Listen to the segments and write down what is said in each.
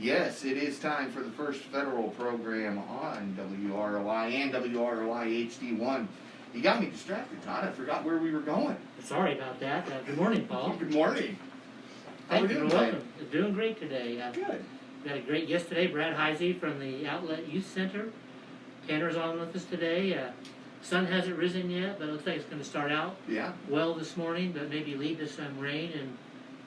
Yes, it is time for the first federal program on WROI and WROI HD1. You got me distracted, Todd. I forgot where we were going. Sorry about that. Good morning, Paul. Good morning. How are we doing today? Doing great today. Good. We had a great yesterday. Brad Hisey from the Outlet Youth Center. Tanner's on with us today. Sun hasn't risen yet, but it looks like it's going to start out well this morning, but maybe lead to some rain and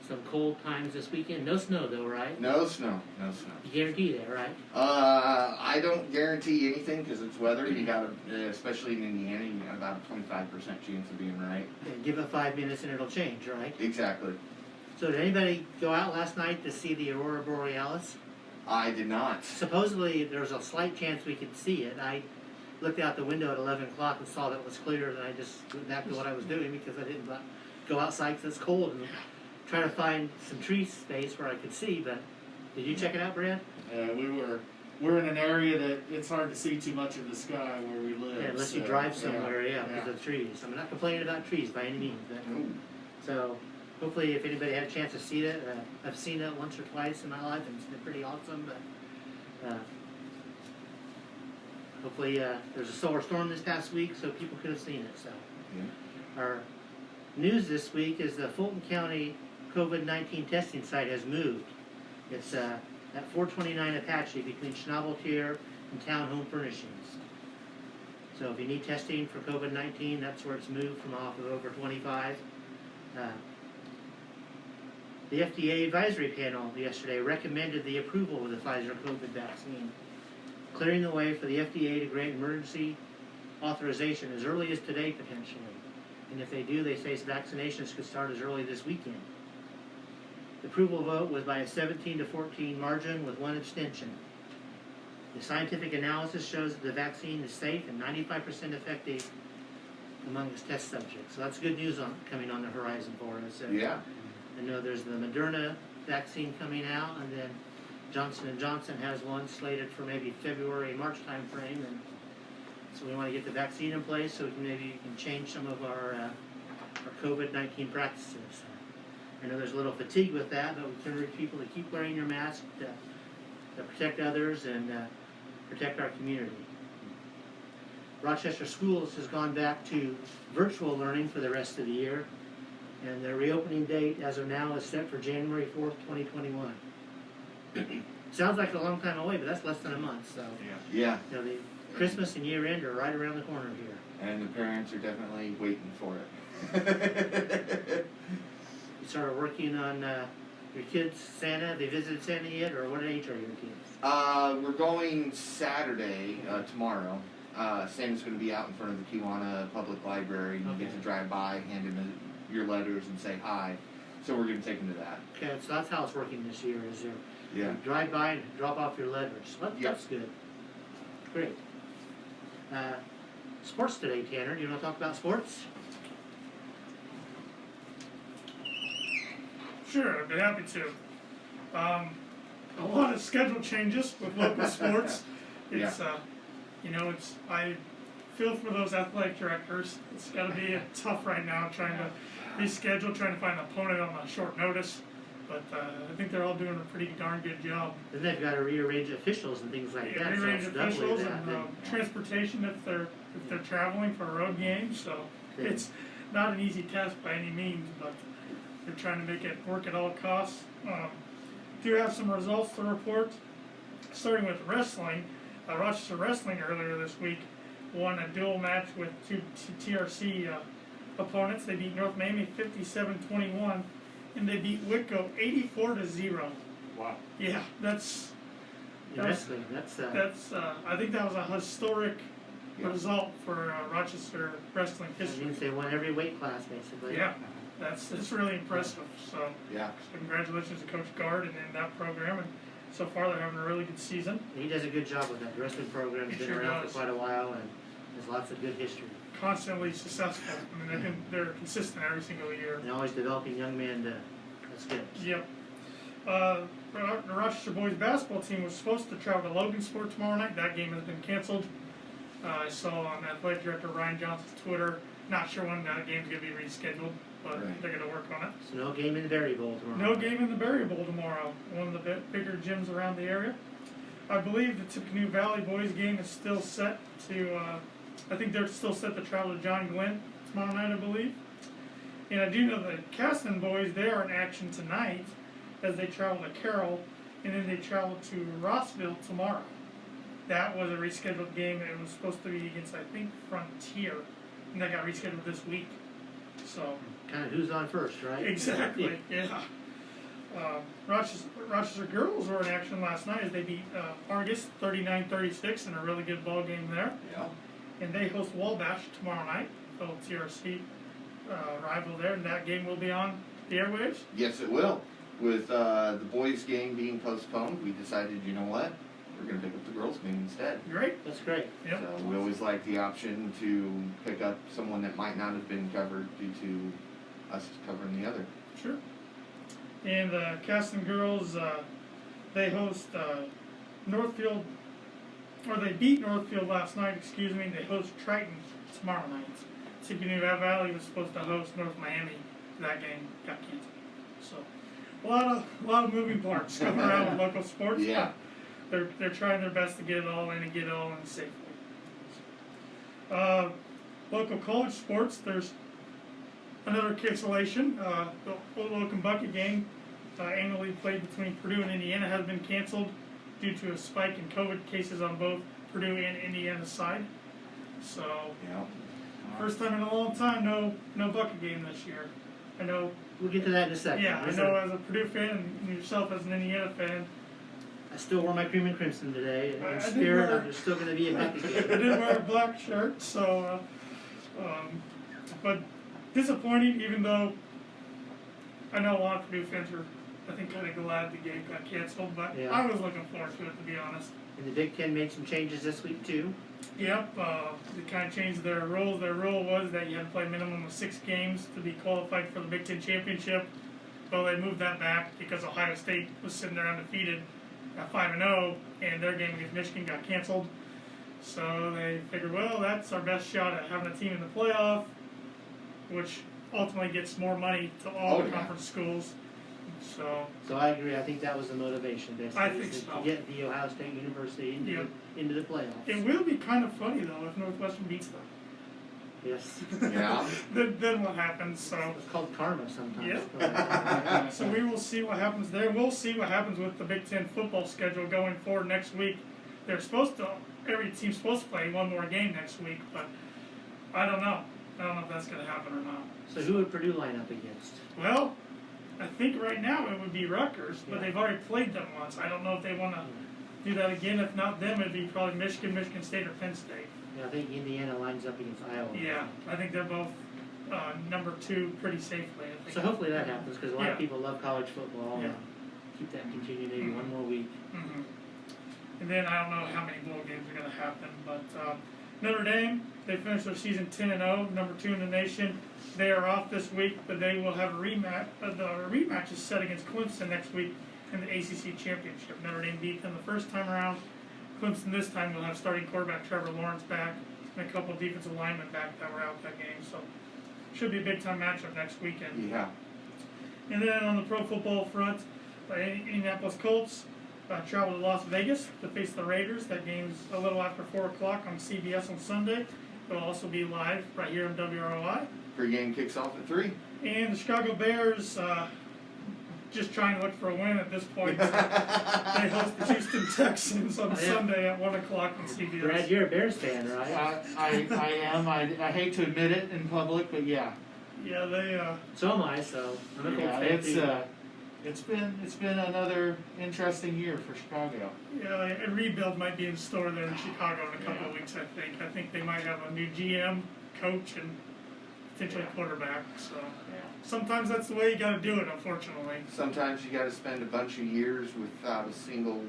some cold times this weekend. No snow, though, right? No snow. No snow. You guarantee that, right? I don't guarantee anything because it's weather. You got especially in Indiana, you got about a 25% chance of being right. And give it 5 minutes and it'll change, right? Exactly. So did anybody go out last night to see the Aurora Borealis? I did not. Supposedly there was a slight chance we could see it. I looked out the window at 11 o'clock and saw that it was clear, and I just went back to what I was doing because I didn't go outside because it's cold and try to find some tree space where I could see. But did you check it out, Brad? We're in an area that it's hard to see too much of the sky where we live. Yeah, unless you drive somewhere, because of trees. I'm not complaining about trees by any means. But, so hopefully, if anybody had a chance to see it, I've seen it once or twice in my life, and it's been pretty awesome. But hopefully, there's a solar storm this past week, so people could have seen it. So our news this week is the Fulton County COVID-19 testing site has moved. It's at 429 Apache between Schnabeltier and Town Home Furnishings. So if you need testing for COVID-19, that's where it's moved from off of over 25. The FDA advisory panel yesterday recommended the approval of the Pfizer COVID vaccine, clearing the way for the FDA to grant emergency authorization as early as today potentially. And if they do, they say vaccinations could start as early this weekend. The approval vote was by a 17-14 margin with one abstention. The scientific analysis shows that the vaccine is safe and 95% effective among its test subjects. So that's good news coming on the horizon for us. I know there's the Moderna vaccine coming out, and then Johnson & Johnson has one slated for maybe February, March time frame. And so we want to get the vaccine in place so we can change some of our COVID-19 practices. I know there's a little fatigue with that, but we can urge people to keep wearing your mask to protect others and protect our community. Rochester Schools has gone back to virtual learning for the rest of the year, and their reopening date as of now is set for January 4th, 2021. Sounds like a long time away, but that's less than a month. So yeah. You know, the Christmas and year end are right around the corner here. And the parents are definitely waiting for it. You started working on your kids' Santa. Have they visited Santa yet, or what age are your kids? We're going Saturday, tomorrow. Santa's going to be out in front of the Kiwanis Public Library. You get to drive by, hand in your letters, and say hi. So we're going to take them to that. Okay, so that's how it's working this year. Is you drive by and drop off your letters. That's good. Great. Sports today, Tanner. Do you want to talk about sports? Sure, I'd be happy to. A lot of schedule changes with local sports. It's, I feel for those athletic directors. It's got to be tough right now trying to reschedule, trying to find an opponent on a short notice. But I think they're all doing a pretty darn good job. Then they've got to rearrange officials and things like that. Rearrange officials and transportation if they're traveling for a road game. So it's not an easy task by any means, but they're trying to make it work at all costs. Do have some results to report. Starting with wrestling, Rochester Wrestling earlier this week won a dual match with two TRC opponents. They beat North Miami 57-21, and they beat Whitco 84-0. Wow. Yeah, that's wrestling. I think that was a historic result for Rochester Wrestling history. That means they won every weight class, basically. Yeah. It's really impressive. So congratulations to Coach Gard and in that program. And so far they're having a really good season. He does a good job with that. The wrestling program has been around for quite a while and has lots of good history. Constantly successful. I mean, they're consistent every single year. And always developing young men. That's good. Yep. The Rochester boys basketball team was supposed to travel to Logansport tomorrow night. That game has been canceled. I saw on Athletic Director Ryan Johnson's Twitter, not sure when that game's going to be rescheduled, but Right. they're going to work on it. So no game in the Berry Bowl tomorrow. No game in the Berry Bowl tomorrow, one of the bigger gyms around the area. I believe the Tippecanoe Valley boys game is still set to, I think they're still set to travel to John Glenn tomorrow night, I believe. And I do know the Caston boys, they are in action tonight as they travel to Carroll, and then they travel to Rossville tomorrow. That was a rescheduled game, and it was supposed to be against, I think, Frontier, and that got rescheduled this week. So, Kind of who's on first, right? exactly, yeah. Rochester girls were in action last night as they beat Argus 39-36 in a really good ball game there. Yeah. And they host Wabash tomorrow night, fellow TRC rival there, and that game will be on the airwaves. Yes, it will. With the boys' game being postponed, we decided, you know what? We're going to pick up the girls' game instead. Great. That's great. Yep. So we always like the option to pick up someone that might not have been covered due to us covering the other. Sure. And the Caston girls, they host Northfield, or they beat Northfield last night, excuse me, and they host Triton tomorrow night. Tippecanoe Valley was supposed to host North Miami. That game got canceled. So, a lot of moving parts going around with local sports. Yeah. But they're trying their best to get it all in and get it all in safely. Local college sports, there's another cancellation. The Old Oakham Bucket game, annually played between Purdue and Indiana, has been canceled due to a spike in COVID cases on both Purdue and Indiana's side. So, Yeah. first time in a long time, no bucket game this year. I know. We'll get to that in a second. Yeah, I know. As a Purdue fan and yourself as an Indiana fan, I still wore my cream and crimson today. I In did spirit, wear- there's still going to be a bucket I game. did wear a black shirt, so, but disappointing, even though I know a lot of Purdue fans were, I think, kind of glad the game got canceled, but Yeah. I was looking forward to it, to be honest. And the Big Ten made some changes this week too. Yep, they kind of changed their rules. Their rule was that you had to play a minimum of 6 games to be qualified for the Big Ten championship. Well, they moved that back because Ohio State was sitting there undefeated at 5-0, and their game against Michigan got canceled. So they figured, well, that's our best shot at having a team in the playoff, which ultimately gets more money to all Oh, the yeah. conference schools. So, So I agree. I think that was the motivation, basically, I think is so. to get the Ohio State University into the playoffs. it will be kind of funny, though, if Northwestern beats them. Yes. Yeah. then what happens? So. It's called karma sometimes. Yeah. So we will see what happens there. We'll see what happens with the Big Ten football schedule going forward next week. Every team's supposed to play one more game next week, but I don't know. I don't know if that's going to happen or not. So who would Purdue line up against? Well, I think right now it would be Rutgers, but Yeah. they've already played them once. I don't know if they want to do that again. If not them, it'd be probably Michigan, Michigan State, or Penn State. Yeah, I think Indiana lines up against Iowa. Yeah, I think they're both number 2 pretty safely. I think. So hopefully that happens because a lot Yeah. of people love college football. Yeah. Keep that continuing maybe one more week. Mhm. And then I don't know how many bowl games are going to happen, but Notre Dame, they finished their season 10-0, number 2 in the nation. They are off this week, but they will have a rematch. The rematch is set against Clemson next week in the ACC championship. Notre Dame beat them the first time around. Clemson this time will have starting quarterback Trevor Lawrence back and a couple of defensive linemen back that were out that game. So should be a big time matchup next weekend. Yeah. And then on the pro football front, Indianapolis Colts travel to Las Vegas to face the Raiders. That game's a little after 4 o'clock on CBS on Sunday. It'll also be live right here on WROI. Pre-game kicks off at 3. And the Chicago Bears just trying to look for a win at this point. They host the Houston Texans on Sunday at 1 o'clock on CBS. Brad, you're a Bears fan, right? I am. I hate to admit it in public, but yeah. Yeah, they So am I. So I'm a Colts Yeah, fan too. it's been another interesting year for Chicago. a rebuild might be in store there in Chicago in a couple of weeks, I think. I think they might have a new GM, coach, and potentially quarterback. So sometimes that's the way you got to do it, unfortunately. Sometimes you got to spend a bunch of years without a single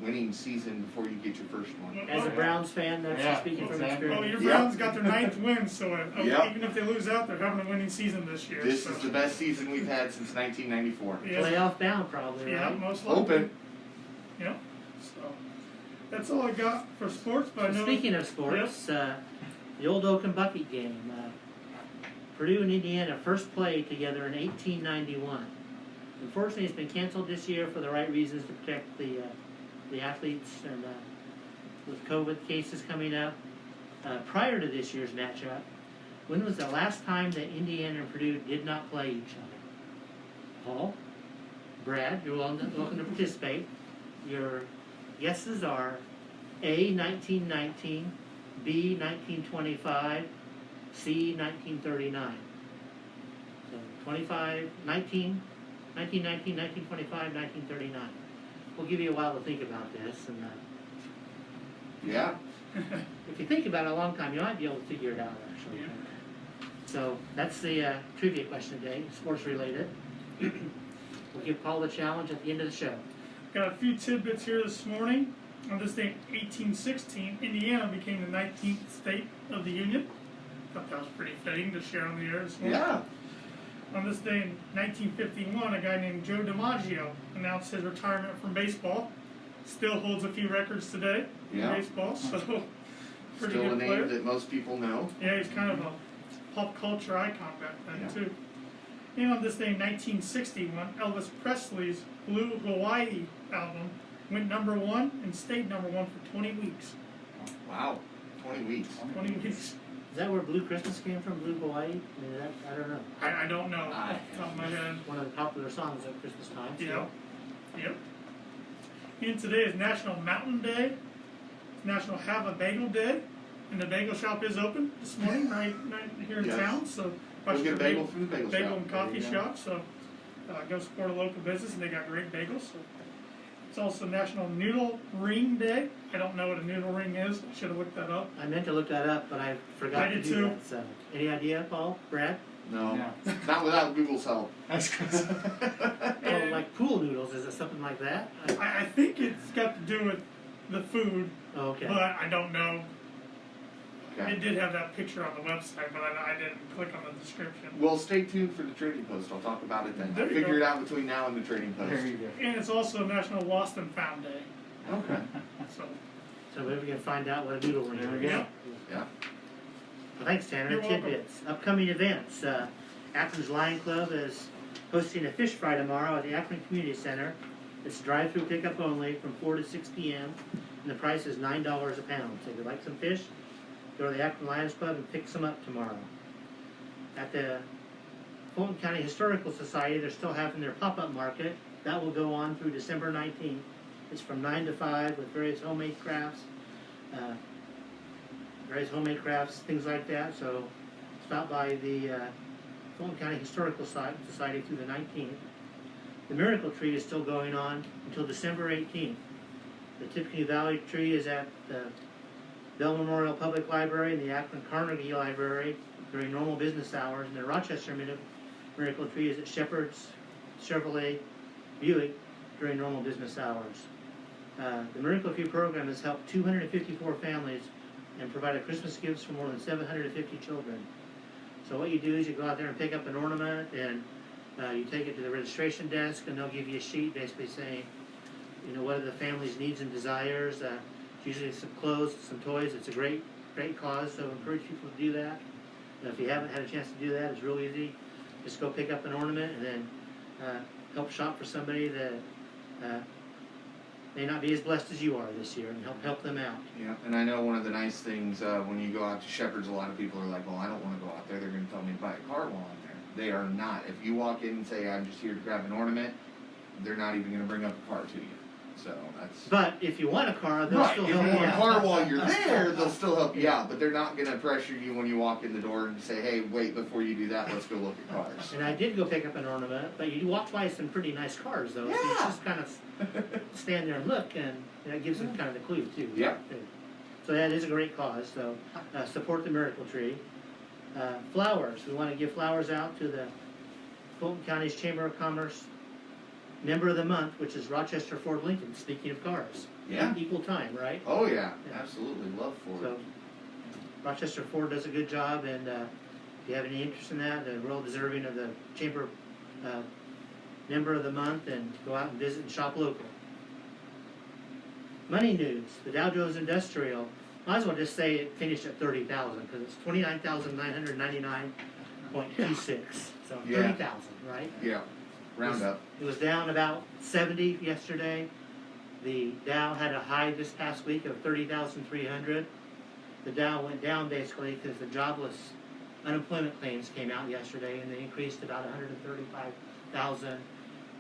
winning season before you get your first one. As a Browns fan, that's Yeah, speaking from exactly. Well, experience. your Browns got their 9th win, so Yep. even if they lose out, they're having a winning season this year. This so. is the best season we've had since 1994. Yeah. Playoff bound, probably, Yeah, right? most likely. Open. Yep. So, That's all I got for sports, but I know. Speaking of sports, the old Oak and Bucket game. Purdue and Indiana first played together in 1891. Unfortunately, it's been canceled this year for the right reasons to protect the athletes and with COVID cases coming up. Prior to this year's matchup, when was the last time that Indiana and Purdue did not play each other? Paul, Brad, you're welcome to participate. Your guesses are A, 1919, B, 1925, C, 1939. So 1919, 1925, 1939. We'll give you a while to think about this. And Yeah. if you think about it a long time, you might be able to figure it out, actually. Yeah. So that's the trivia question today, sports related. We'll give Paul the challenge at the end of the show. Got a few tidbits here this morning. On this day, 1816, Indiana became the 19th state of the Union. Thought that was pretty fitting to share on the air this morning. Yeah. On this day in 1951, a guy named Joe DiMaggio announced his retirement from baseball. Still holds a few records today Yeah. in baseball, so pretty Still a good name player. that most people know. Yeah, he's kind of a pop culture icon back then, Yeah. too. And on this day in 1961, Elvis Presley's Blue Hawaii album went #1 and stayed #1 for 20 weeks. Wow. 20 weeks. 20 weeks. Is that where Blue Christmas came from, Blue Hawaii? I mean, I don't know. I don't know off the top of my head. One of the popular songs at Christmas time. Yep. Yep. And today is National Mountain Day. It's National Have a Bagel Day. And the bagel shop is open this morning, right here in Yes. town. So Go get a bagel from the bagel shop. and coffee There you go. shop. So go support a local business, and they got great bagels. So it's also National Noodle Ring Day. I don't know what a noodle ring is. I should have looked that up. I meant to look that up, but I forgot I to did do too. that. So, any idea, Paul, Brad? No. No. Not without Google's help. That's crazy. Oh, like pool noodles? Is it something like that? I think it's got to do with the food, Oh, okay. but I don't know. Okay. It did have that picture on the website, but I didn't click on the description. Well, stay tuned for the trading post. I'll talk about it then. There I'll you figure go. it out between now and the trading post. There you go. And it's also National Lost and Found Day. Okay. So So maybe we can find out what a noodle ring There we is. go. Yeah. Well, thanks, Tanner. You're welcome. Tidbits. Upcoming events. Athens Lion Club is hosting a fish fry tomorrow at the Akron Community Center. It's drive-through pickup only from 4 to 6 p.m. and the price is $9 a pound. So if you like some fish, go to the Akron Lions Club and pick some up tomorrow. At the Fulton County Historical Society, they're still having their pop-up market. That will go on through December 19th. It's from 9 to 5 with various homemade crafts, things like that. So stop by the Fulton County Historical Society through the 19th. The Miracle Tree is still going on until December 18th. The Tiffany Valley Tree is at the Bell Memorial Public Library and the Akron Carnegie Library during normal business hours, and the Rochester Miracle Tree is at Shepherd's Chevrolet Buick during normal business hours. The Miracle Tree program has helped 254 families and provided Christmas gifts for more than 750 children. So what you do is you go out there and pick up an ornament, and you take it to the registration desk, and they'll give you a sheet basically saying, you know, what are the family's needs and desires. Usually some clothes, some toys. It's a great cause, so I encourage people to do that. If you haven't had a chance to do that, it's real easy. Just go pick up an ornament and then help shop for somebody that may not be as blessed as you are this year, and help them out. Yeah, and I know one of the nice things when you go out to Shepherd's, a lot of people are like, well, I don't want to go out there. They're going to tell me to buy a car while I'm there. They are not. If you walk in and say, I'm just here to grab an ornament, they're not even going to bring up a car to you. So that's... But if you want a car, they'll Right, still if you help you want a out. car while you're there, they'll still help you out. But they're not going to pressure you when you walk in the door and say, hey, wait, before you do that, let's go look at cars. And I did go pick up an ornament, but you walk by some pretty nice cars, though. So you Yeah. just kind of stand there and look, and that gives them kind of a clue, too. Yeah. So that is a great cause. So support the Miracle Tree. Flowers. We want to give flowers out to the Fulton County's Chamber of Commerce Member of the Month, which is Rochester Ford Lincoln, speaking of cars. Yeah. Equal time, right? Oh, yeah. Yeah. Absolutely. Love Ford. So Rochester Ford does a good job, and if you have any interest in that, they're real deserving of the Chamber Member of the Month, and go out and visit and shop local. Money news, the Dow Jones Industrial, might as well just say it finished at 30,000 because it's 29,999.26. So Yeah. 30,000, right? Yeah, round up. It was down about 70 yesterday. The Dow had a high this past week of 30,300. The Dow went down basically because the jobless unemployment claims came out yesterday and they increased about 135,000.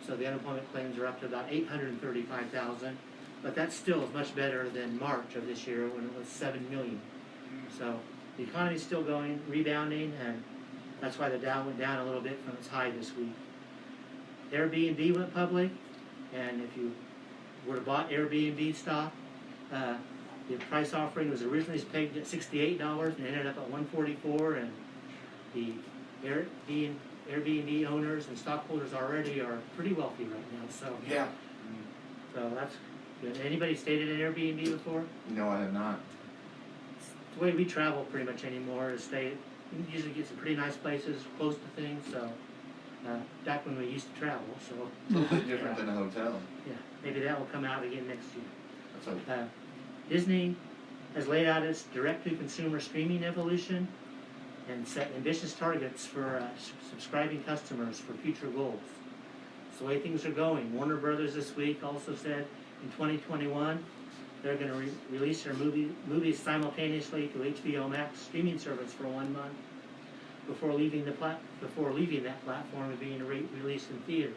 So the unemployment claims are up to about 835,000. But that still is much better than March of this year when it was 7 million. So the economy's still going, rebounding, and that's why the Dow went down a little bit from its high this week. Airbnb went public, and if you would have bought Airbnb stock, the price offering was originally pegged at $68 and ended up at $144, and the Airbnb owners and stockholders already are pretty wealthy right now. So Yeah. so that's good. Anybody stayed at an Airbnb before? No, I have not. It's the way we travel pretty much anymore is stay. We usually get some pretty nice places close to things. So back when we used to travel, so A little bit different than a hotel. yeah, maybe that will come out again next year. That's hope. Disney has laid out its direct-to-consumer streaming evolution and set ambitious targets for subscribing customers for future goals. It's the way things are going. Warner Brothers this week also said in 2021 they're going to release their movies simultaneously to HBO Max streaming service for 1 month before leaving that platform and being released in theaters,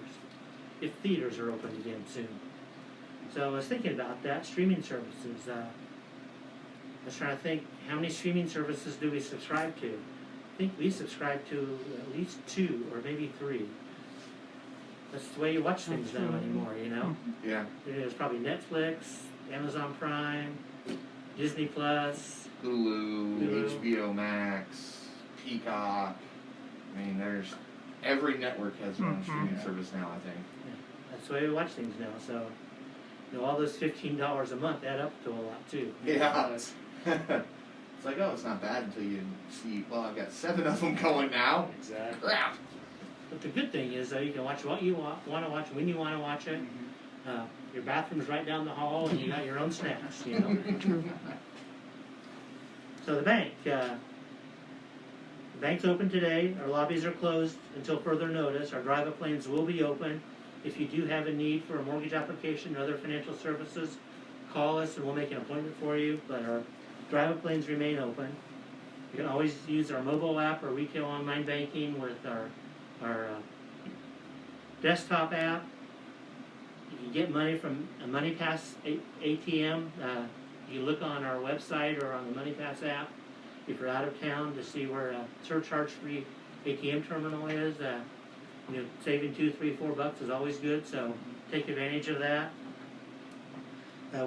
if theaters are open again soon. So I was thinking about that, streaming services. I was trying to think, how many streaming services do we subscribe to? I think we subscribe to at least 2 or maybe 3. That's the way you watch things now anymore, you know? Yeah. There's probably Netflix, Amazon Prime, Disney Plus. Hulu, HBO Max, Peacock. I mean, every network has their own streaming service now, I think. That's the way we watch things now. So, you know, all those $15 a month add up to a lot too. Yeah. It's like, oh, it's not bad until you see, well, I've got 7 of them going now. Exactly. Crap. But the good thing is, though, you can watch what you want to watch when you want to watch it. Your bathroom's right down the hall, and you got your own snacks, you know. So the bank's open today. Our lobbies are closed until further notice. Our drive-up lanes will be open. If you do have a need for a mortgage application or other financial services, call us and we'll make an appointment for you. But our drive-up lanes remain open. You can always use our mobile app or retail online banking with our desktop app. You can get money from a MoneyPass ATM. You look on our website or on the MoneyPass app if you're out of town to see where a surcharge-free ATM terminal is. You know, saving $2, $3, $4 is always good, so take advantage of that.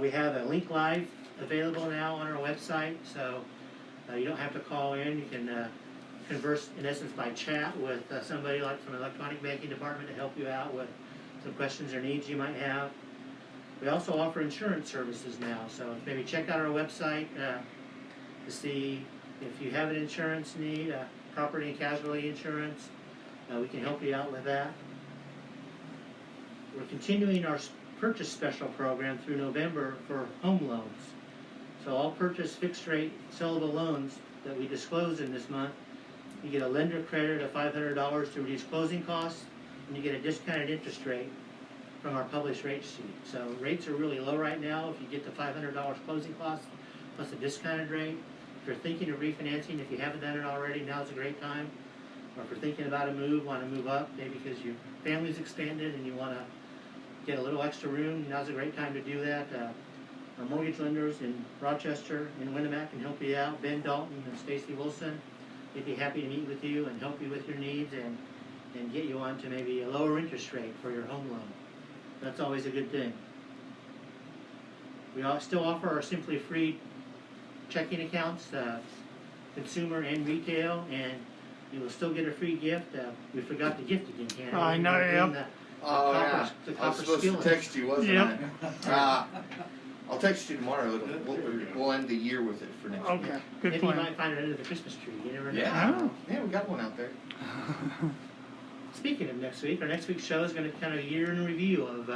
We have a link live available now on our website, so you don't have to call in. You can converse, in essence, by chat with somebody like from the electronic banking department to help you out with some questions or needs you might have. We also offer insurance services now, so maybe check out our website to see if you have an insurance need, property and casualty insurance. We can help you out with that. We're continuing our purchase special program through November for home loans. So all purchase fixed rate sellable loans that we disclose in this month, you get a lender credit of $500 to reduce closing costs, and you get a discounted interest rate from our published rate sheet. So rates are really low right now. If you get the $500 closing costs plus a discounted rate, if you're thinking of refinancing, if you haven't done it already, now's a great time. Or if you're thinking about a move, want to move up, maybe because your family's expanded and you want to get a little extra room, now's a great time to do that. Our mortgage lenders in Rochester and Winnemac can help you out. Ben Dalton and Stacy Wilson, they'd be happy to meet with you and help you with your needs and get you on to maybe a lower interest rate for your home loan. That's always a good thing. We still offer our Simply Free checking accounts, consumer and retail, and you will still get a free gift. We forgot the gift again, Hannah. I know, yep. Oh, yeah. The I was copper supposed to skillet. text you, wasn't Yep. I? I'll text you tomorrow. We'll end the year with it for next Okay, week. good Maybe you plan. might find it under the Christmas tree. You never know. Yeah. Yeah, we got one out there. Speaking of next week, our next week's show is going to kind of a year in review of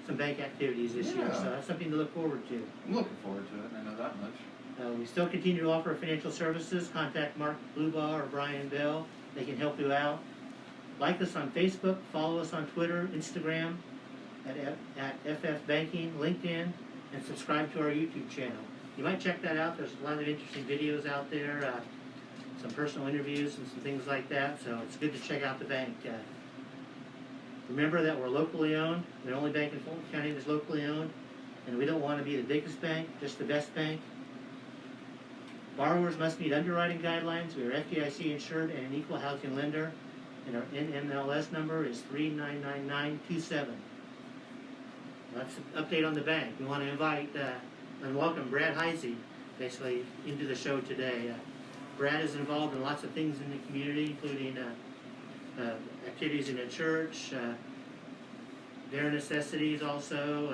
some bank activities this year, Yeah. so that's something to look forward to. I'm looking forward to it, I know that much. We still continue to offer financial services. Contact Mark Blubaugh or Brian Bell. They can help you out. Like us on Facebook, follow us on Twitter, Instagram, at FF Banking, LinkedIn, and subscribe to our YouTube channel. You might check that out. There's a lot of interesting videos out there, some personal interviews and some things like that, so it's good to check out the bank. Remember that we're locally owned. We're the only bank in Fulton County that's locally owned, and we don't want to be the biggest bank, just the best bank. Borrowers must meet underwriting guidelines. We are FDIC insured and an equal housing lender, and our NMLS number is 399927. That's an update on the bank. We want to invite and welcome Brad Hisey, basically, into the show today. Brad is involved in lots of things in the community, including activities in the church, their necessities also,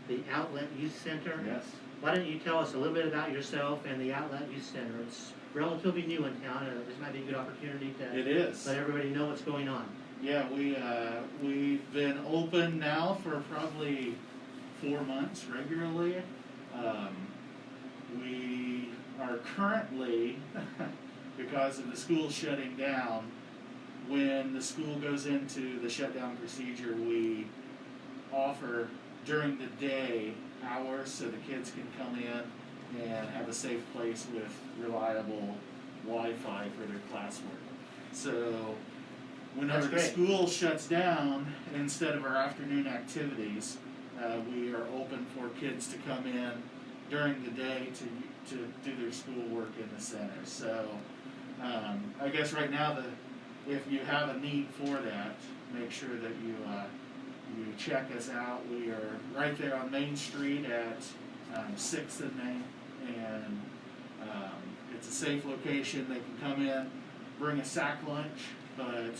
the Outlet Youth Center. Yes. Why don't you tell us a little bit about yourself and the Outlet Youth Center? It's relatively new in town, and this might be a good opportunity It to is. let everybody know what's going on. Yeah, we've been open now for probably 4 months regularly. We are currently, because of the school shutting down, when the school goes into the shutdown procedure, we offer during the day hours so the kids can come in and have a safe place with reliable Wi-Fi for their classwork. So whenever the That's great. school shuts down, instead of our afternoon activities, we are open for kids to come in during the day to do their schoolwork in the center. So I guess right now, if you have a need for that, make sure that you check us out. We are right there on Main Street at 6th and Main, and it's a safe location. They can come in, bring a sack lunch, but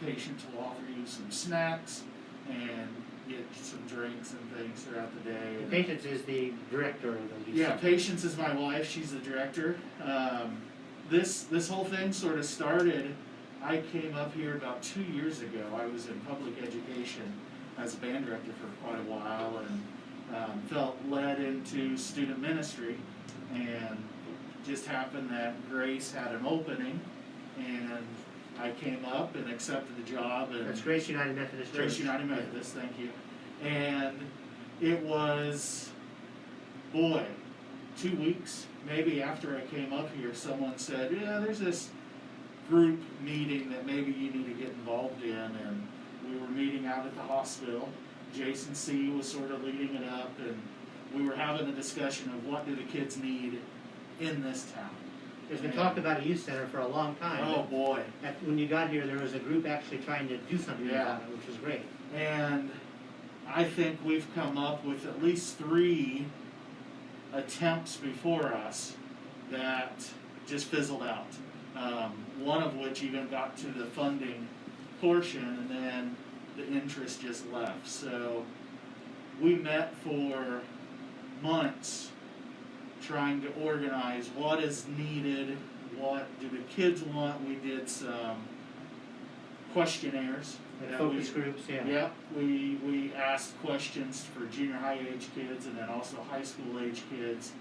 patients will offer you some snacks and get some drinks and things throughout the day. Patience is the director of the Youth Yeah, Center. Patience is my wife. She's the director. This whole thing sort of started. I came up here about 2 years ago. I was in public education as a band director for quite a while, and felt led into student ministry, and just happened that Grace had an opening, and I came up and accepted the job. And That's Grace United Methodist Church. Grace United Methodist, thank you. And it was, 2 weeks maybe after I came up here, someone said, yeah, there's this group meeting that maybe you need to get involved in, and we were meeting out at the hospital. Jason C. was sort of leading it up, and we were having a discussion of what do the kids need in this town. There's been talk about a youth center for a long time. Oh boy. When you got here, there was a group actually trying to do something Yeah. about it, which was great. And I think we've come up with at least 3 attempts before us that just fizzled out. One of which even got to the funding portion, and then the interest just left. So we met for months trying to organize what is needed, what do the kids want. We did some questionnaires. Like that focus groups, yeah. Yep, we asked questions for junior high age kids and then also high school age kids.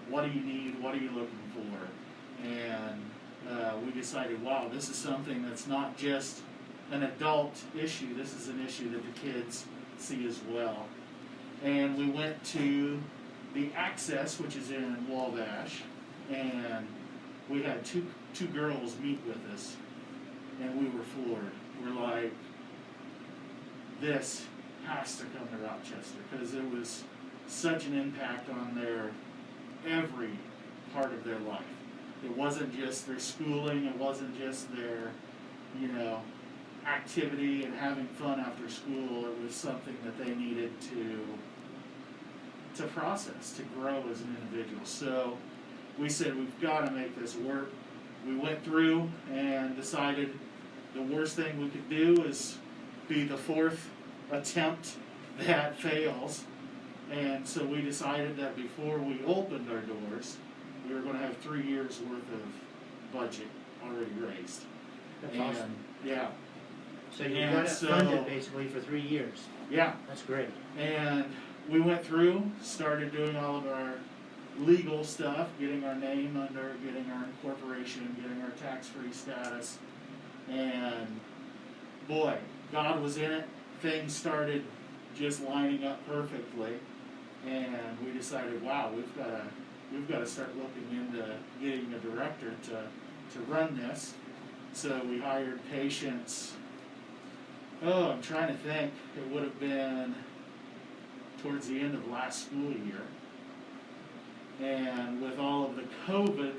What do you need? What are you looking for? And we decided, wow, this is something that's not just an adult issue. This is an issue that the kids see as well. And we went to the Access, which is in Wabash, and we had two girls meet with us, and we were floored. We're like, this has to come to Rochester, because it was such an impact on their every part of their life. It wasn't just their schooling, it wasn't just their, activity and having fun after school. It was something that they needed to process, to grow as an individual. So we said, we've got to make this work. We went through and decided the worst thing we could do is be the 4th attempt that fails. And so we decided that before we opened our doors, we were going to have 3 years worth of budget already raised. That's And awesome. yeah. So you And got it so- funded basically for 3 years. Yeah, That's great. and we went through, started doing all of our legal stuff, getting our name under, getting our incorporation, getting our tax-free status, and boy, God was in it. Things started just lining up perfectly, and we decided, wow, we've got to start looking into getting a director to run this. So we hired Patience. Oh, I'm trying to think. It would have been towards the end of last school year. And with all of the COVID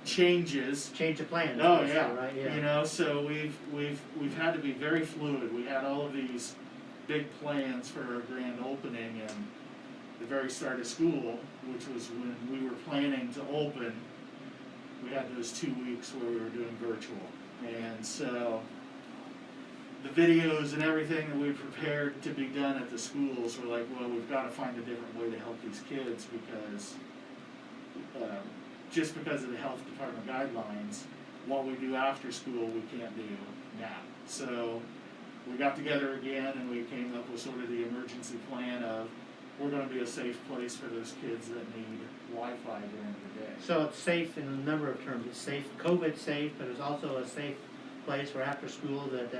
changes, Change of plans. oh basically, yeah, right? Yeah. you know, so we've had to be very fluid. We had all of these big plans for our grand opening and the very start of school, which was when we were planning to open. We had those 2 weeks where we were doing virtual, and so the videos and everything that we prepared to be done at the schools were like, well, we've got to find a different way to help these kids because just because of the health department guidelines, what we do after school we can't do now. So we got together again and we came up with sort of the emergency plan of we're going to be a safe place for those kids that need Wi-Fi during the day. So it's safe in a number of terms. It's safe, COVID safe, but it's also a safe place for after school that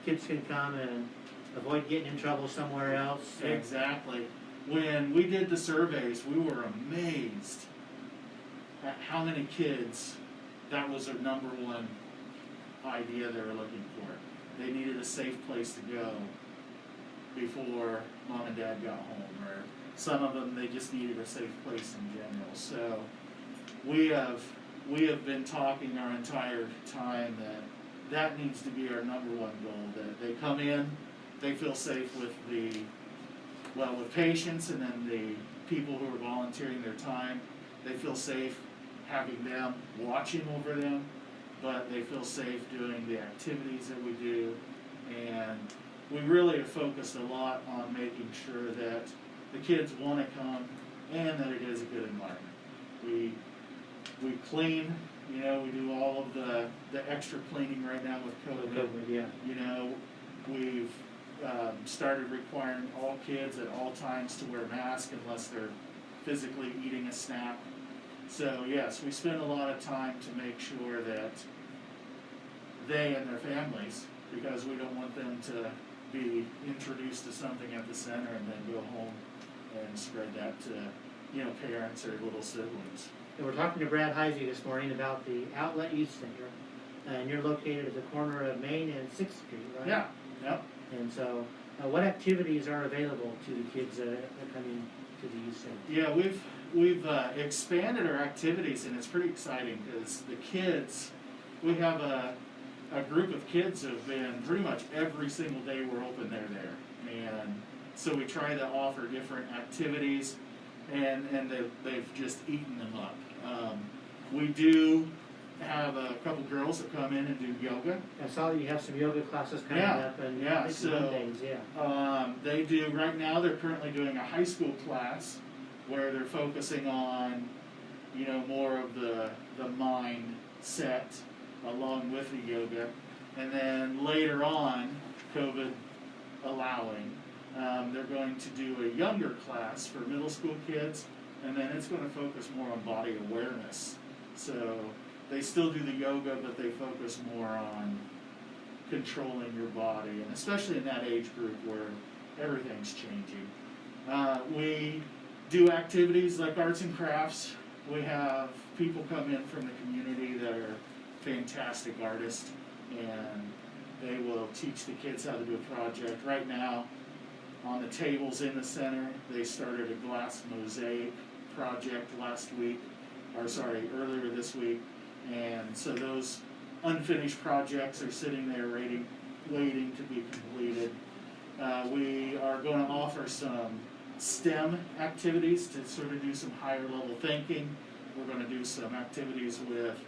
kids can come and avoid getting in trouble somewhere else. Exactly. When we did the surveys, we were amazed at how many kids that was their number one idea they were looking for. They needed a safe place to go before mom and dad got home, or some of them they just needed a safe place in general. So we have been talking our entire time that needs to be our number one goal, that they come in, they feel safe with with patients and then the people who are volunteering their time. They feel safe having them watching over them, but they feel safe doing the activities that we do. And we really have focused a lot on making sure that the kids want to come and that it is a good environment. We clean, you know, we do all of the extra cleaning right now with COVID. COVID, yeah. You know, we've started requiring all kids at all times to wear masks unless they're physically eating a snack. So yes, we spend a lot of time to make sure that they and their families, because we don't want them to be introduced to something at the center and then go home and spread that to, you know, parents or little siblings. And we're talking to Brad Hisey this morning about the Outlet Youth Center, and you're located at the corner of Main and 6th Street, right? Yeah, yep. And so, what activities are available to the kids that are coming to the youth center? Yeah, we've expanded our activities, and it's pretty exciting because the kids, we have a group of kids who have been pretty much every single day we're open, they're there. And so we try to offer different activities, and they've just eaten them up. We do have a couple girls that come in and do yoga. I saw that you have some yoga classes coming Yeah, up, and yeah, I think so, Mondays, yeah. They do, right now they're currently doing a high school class where they're focusing on, you know, more of the mindset along with the yoga. And then later on, COVID allowing, they're going to do a younger class for middle school kids, and then it's going to focus more on body awareness. So they still do the yoga, but they focus more on controlling your body, and especially in that age group where everything's changing. We do activities like arts and crafts. We have people come in from the community that are fantastic artists, and they will teach the kids how to do a project. Right now, on the tables in the center, they started a glass mosaic project earlier this week, and so those unfinished projects are sitting there waiting to be completed. We are going to offer some STEM activities to sort of do some higher level thinking. We're going to do some activities with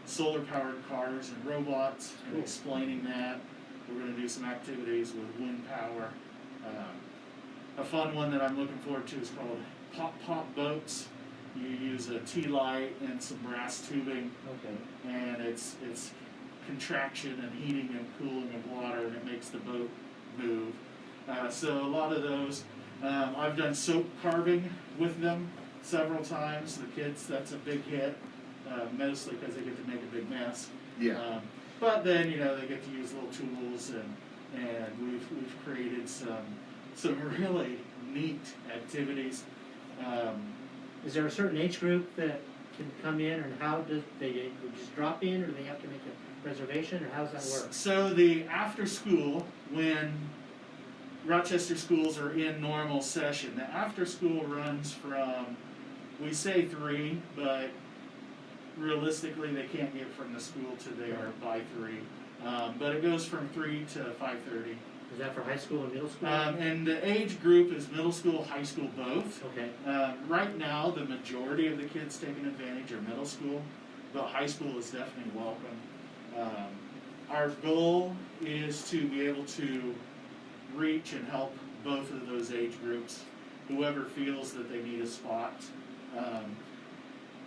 solar powered cars and robots and explaining that. We're going to do some activities with wind power. A fun one that I'm looking forward to is called pop boats. You use a tea light and some brass tubing, Okay. and it's contraction and heating and cooling of water, and it makes the boat move. So a lot of those, I've done soap carving with them several times. The kids, that's a big hit, mostly because they get to make a big mess. Yeah. But then, you know, they get to use little tools, and we've created some really neat activities. Is there a certain age group that can come in, and how do they just drop in, or do they have to make a reservation, or how does that work? So the after school, when Rochester schools are in normal session, the after school runs from, we say 3, but realistically they can't get from the school to there by 3. But it goes from 3 to 5:30. Is that for high school and middle school? And the age group is middle school, high school, both. Okay. Right now, the majority of the kids taking advantage are middle school, but high school is definitely welcome. Our goal is to be able to reach and help both of those age groups, whoever feels that they need a spot.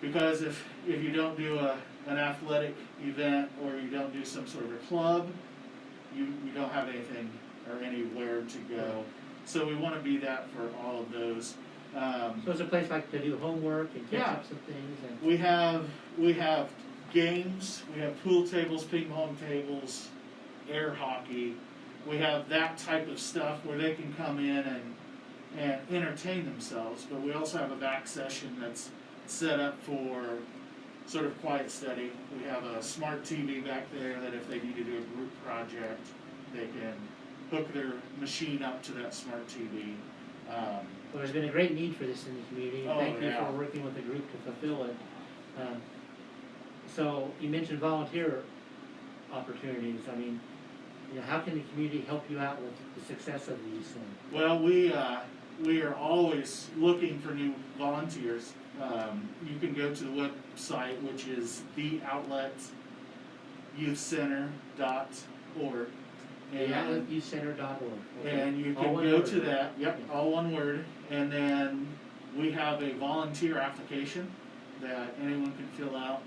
Because if you don't do an athletic event, or you don't do some sort of a club, you don't have anything or anywhere to go. So we want to be that for all of those. So it's a place like to do homework and catch Yeah. up some things. And We have games, we have pool tables, ping pong tables, air hockey. We have that type of stuff where they can come in and entertain themselves. But we also have a back session that's set up for sort of quiet study. We have a smart TV back there that if they need to do a group project, they can hook their machine up to that smart TV. well, there's been a great need for this in the community, and Oh, thank you yeah. for working with the group to fulfill it. So you mentioned volunteer opportunities. I mean, you know, how can the community help you out with the success of the youth center? Well, we are always looking for new volunteers. You can go to the website, which is theoutletyouthcenter.org. TheOutletYouthCenter.org. Okay. And you All can one go word, to right? that, yep, all one word, and then we have a volunteer application that anyone can fill out.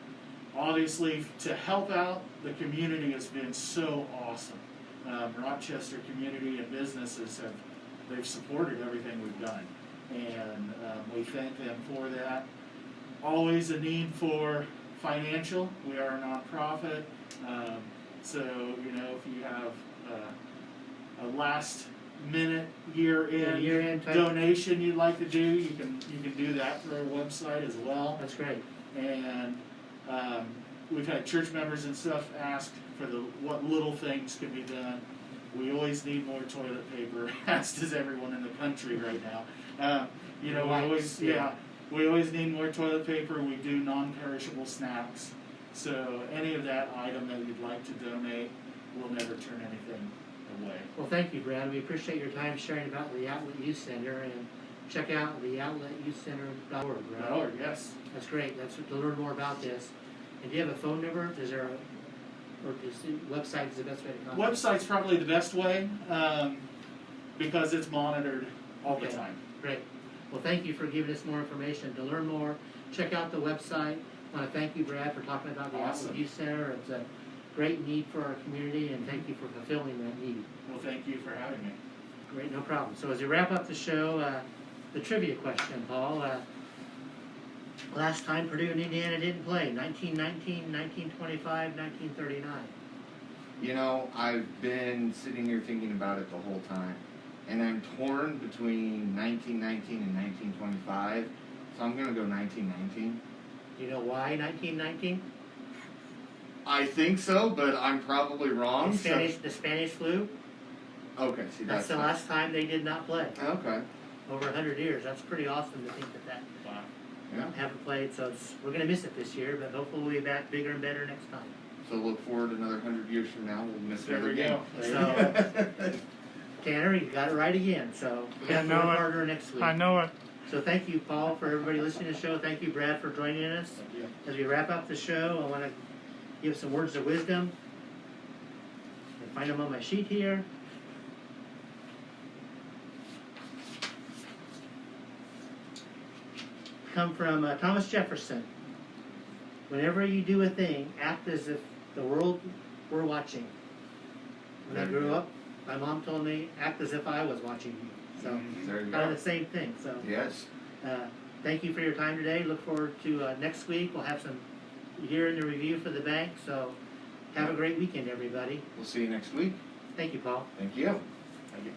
Obviously, to help out, the community has been so awesome. Rochester community and businesses they've supported everything we've done, and we thank them for that. Always a need for financial. We are a nonprofit, so you know, if you have a last minute year-end type. donation you'd like to do, you can do that through our website as well. That's great. And we've had church members and stuff ask for what little things can be done. We always need more toilet paper, as does everyone in the country right now. You know, we always need more toilet paper. We do non-perishable snacks. So any of that item that you'd like to donate, we'll never turn anything away. Well, thank you, Brad. We appreciate your time sharing about the Outlet Youth Center, and check out the OutletYouthCenter.org, right? Oh, yes. That's great. That's to learn more about this. And do you have a phone number? Is there or is the website is the best way to contact? Website's probably the best way, because it's monitored all the Okay. time. Great. Well, thank you for giving us more information. To learn more, check out the website. I want to thank you, Brad, for talking about the Awesome. Outlet Youth Center. It's a great need for our community, and thank you for fulfilling that need. Well, thank you for having me. Great, no problem. So as we wrap up the show, the trivia question, Paul. Last time Purdue and Indiana didn't play, 1919, 1925, 1939. You know, I've been sitting here thinking about it the whole time, and I'm torn between 1919 and 1925, so I'm gonna go 1919. Do you know why 1919? I think so, but I'm probably wrong. The Spanish flu. Okay, see That's the last time they did not play. Okay, Over 100 years. That's pretty awesome to think that Wow. yeah. haven't played. So we're gonna miss it this year, but hopefully we'll be back bigger and better next time. So look forward another 100 years from now. We'll miss There another we game. go. So Tanner, you got it right again. So we have to I know work it. harder next week. I know it. So thank you, Paul, for everybody listening to the show. Thank you, Brad, for joining us. Thank you. As we wrap up the show, I want to give some words of wisdom. I find them on my sheet here. Come from Thomas Jefferson. Whenever you do a thing, act as if the world we're watching. When I Very grew good. up, my mom told me, act as if I was watching you. So, There you kind of go. the same thing, so. Yes. Thank you for your time today. Look forward to next week. We'll have some year-end review for the bank, so have a great weekend, everybody. We'll see you next week. Thank you, Paul. Thank you. Thank you.